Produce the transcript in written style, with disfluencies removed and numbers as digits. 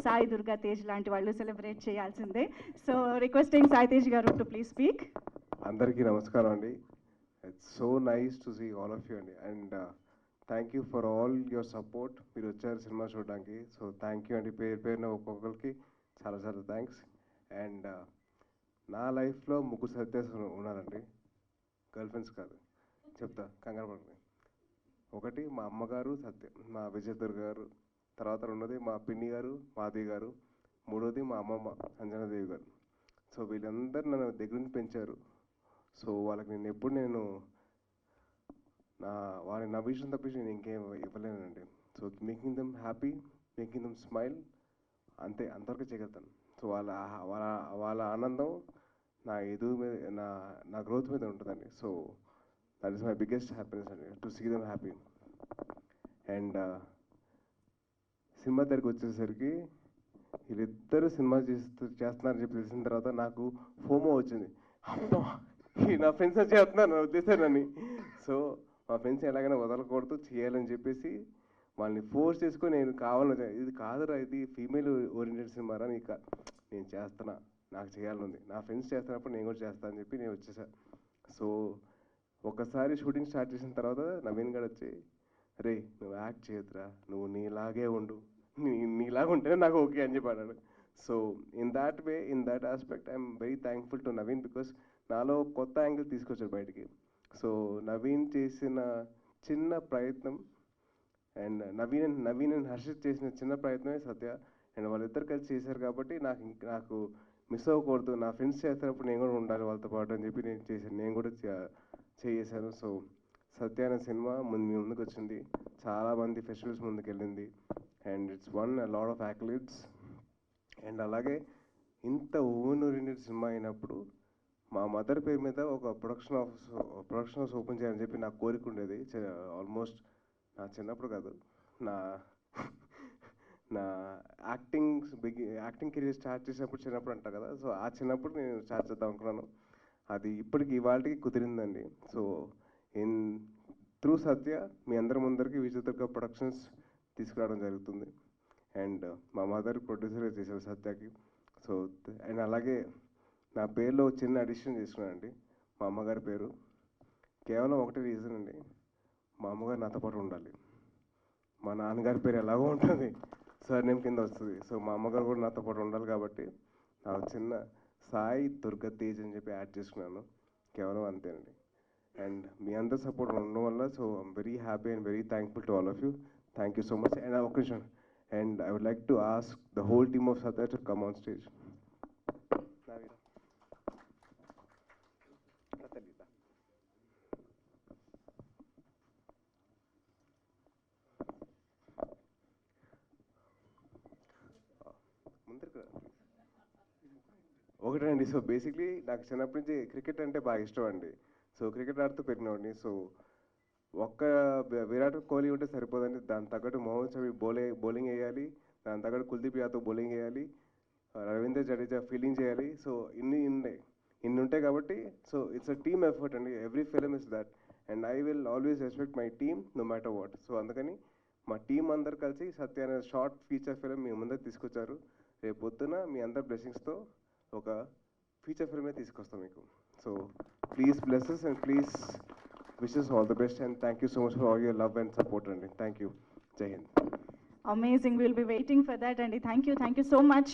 సాయి దుర్గా తేజ్ లాంటి వాళ్ళు సెలబ్రేట్ చేయాల్సిందే. సో రిక్వెస్టింగ్ సాయి తేజ్ గారు టు ప్లీజ్ స్పీక్. అందరికీ నమస్కారం అండి. It's so nice to see all of you అండి. And thank you for all your support. మీరు వచ్చారు సినిమా చూడడానికి. సో థ్యాంక్ యూ అండి, పేరు పేరున ఒక్కొక్కరికి చాలా చాలా థ్యాంక్స్. అండ్ నా లైఫ్లో ముగ్గురు సత్యాస్ ఉన్నారండి, గర్ల్ ఫ్రెండ్స్ కాదు. చెప్తా, కంగారు పడండి. ఒకటి మా అమ్మగారు సత్య, మా విజయదుర్గ గారు. తర్వాత రెండోది మా పిన్ని గారు మాధవి గారు. మూడోది మా అమ్మమ్మ అంజనాదేవి గారు. సో వీళ్ళందరూ నన్ను దగ్గర నుంచి పెంచారు. సో వాళ్ళకి నేను ఎప్పుడు నా వాళ్ళని నవ్వించడం తప్పించి నేను ఇంకేం ఇవ్వలేనండి. So making them happy, making them smile, అంతే, అంతవరకు చేయగలుగుతాను. సో వాళ్ళ వాళ్ళ వాళ్ళ ఆనందం నా ఎదుగు మీద, నా నా గ్రోత్ మీద ఉంటుందండి. So that is my biggest happiness అండి, to see them happy. And cinema దగ్గరికి వచ్చేసరికి వీళ్ళిద్దరు సినిమా చేస్తున్నారని చెప్పి తెలిసిన తర్వాత నాకు ఫోమో వచ్చింది. అమ్మా, నా ఫ్రెండ్స్ చేస్తున్నారు వదిలేశానని. సో మా ఫ్రెండ్స్ ఎలాగైనా వదలకూడదు, చేయాలని చెప్పేసి వాళ్ళని ఫోర్స్ చేసుకొని నేను కావాలని, ఇది కాదురా, ఇది ఫీమేల్ ఓరియంటెడ్ సినిమారా, నేను చేస్తున్నా, నాకు చేయాలనుంది, నా ఫ్రెండ్స్ చేస్తున్నప్పుడు నేను కూడా చేస్తాను అని చెప్పి నేను వచ్చేసా. సో ఒకసారి షూటింగ్ స్టార్ట్ చేసిన తర్వాత నవీన్ గారు వచ్చి, రే నువ్వు యాక్ట్ చేయొద్దురా, నువ్వు నీలాగే ఉండు, నీలాగా ఉంటేనే నాకు ఓకే అని చెప్పాడు. So in that way, in that aspect I'm very thankful to Naveen, because నాలో కొత్త యాంగిల్ తీసుకొచ్చాడు బయటికి. సో నవీన్ చేసిన చిన్న ప్రయత్నం, అండ్ నవీన్ అండ్ హర్షిత్ చేసిన చిన్న ప్రయత్నమే సత్య. అండ్ వాళ్ళిద్దరు కలిసి చేశారు కాబట్టి నాకు మిస్ అవ్వకూడదు, నా ఫ్రెండ్స్ చేస్తున్నప్పుడు నేను కూడా ఉండాలి వాళ్ళతో పాటు అని చెప్పి నేను చేశాను, నేను కూడా చేశాను. సో సత్య అనే సినిమా మీ ముందుకు వచ్చింది, చాలామంది ఫెస్టివల్స్ ముందుకు వెళ్ళింది, and it's one lot of accolades. And అలాగే ఇంత ఓన్ ఓరియంటెడ్ సినిమా అయినప్పుడు మా మదర్ పేరు మీద ఒక ప్రొడక్షన్ హౌస్ ఓపెన్ చేయాలని చెప్పి నాకు కోరిక ఉండేది. ఆల్మోస్ట్ నా చిన్నప్పుడు కాదు, నా నా యాక్టింగ్ కెరీర్ స్టార్ట్ చేసినప్పుడు, చిన్నప్పుడు అంటారు కదా, సో ఆ చిన్నప్పుడు నేను స్టార్ట్ చేద్దాం అనుకున్నాను. అది ఇప్పటికి ఇవాళకి కుదిరిందండి. సో ఇన్ త్రూ సత్య మీ అందరి ముందరికి విజయదుర్గ ప్రొడక్షన్స్ తీసుకురావడం జరుగుతుంది. అండ్ మా మదర్ ప్రొడ్యూసర్గా చేశారు సత్యకి. సో అండ్ అలాగే నా పేరులో చిన్న అడిషన్ చేసుకున్నానండి, మా అమ్మగారి పేరు. కేవలం ఒకటే రీజన్ అండి, మా అమ్మగారు నాతో పాటు ఉండాలి. మా నాన్నగారి పేరు ఎలాగో ఉంటుంది, సర్నేమ్ కింద వస్తుంది. సో మా అమ్మగారు కూడా నాతో పాటు ఉండాలి కాబట్టి నాకు చిన్న సాయి దుర్గా తేజ్ అని చెప్పి యాడ్ చేసుకున్నాను, కేవలం అంతేనండి. అండ్ మీ అందరి సపోర్ట్ ఉండడం వల్ల, so I'm very happy and very thankful to all of you. Thank you so much. And ఒక నిమిషం, and I would like to ask the whole team of Satya to come on stage. ఒకటండి, so basically నాకు చిన్నప్పటి నుంచి cricket అంటే బాగా ఇష్టం అండి. సో క్రికెట్ ఆడుతూ పెరిగినవాడిని. సో ఒక్క విరాట్ కోహ్లీ ఉంటే సరిపోదండి, దాని తగ్గట్టు మొహమ్మద్ షమి బౌలింగ్ వేయాలి, దాని తగ్గట్టు కుల్దీప్ యాదవ్ బౌలింగ్ వేయాలి, రవీంద్ర జడేజా ఫీల్డింగ్ చేయాలి. సో ఇన్ని ఉంటాయి కాబట్టి, so it's a team effort అండి. Every film is that, and I will always respect my team no matter what. So అందుకని మా టీం అందరు కలిసి సత్య అనే షార్ట్ ఫీచర్ ఫిలిం మీ ముందర తీసుకొచ్చారు. రేపు పొద్దున మీ అందరి బ్లెస్సింగ్స్తో ఒక ఫీచర్ ఫిల్మే తీసుకొస్తాం మీకు. So please blesses and please wishes all the best, and thank you so much for all your love and support అండి. Thank you. జై హింద్. Amazing, will be waiting for that అండి. Thank you so much.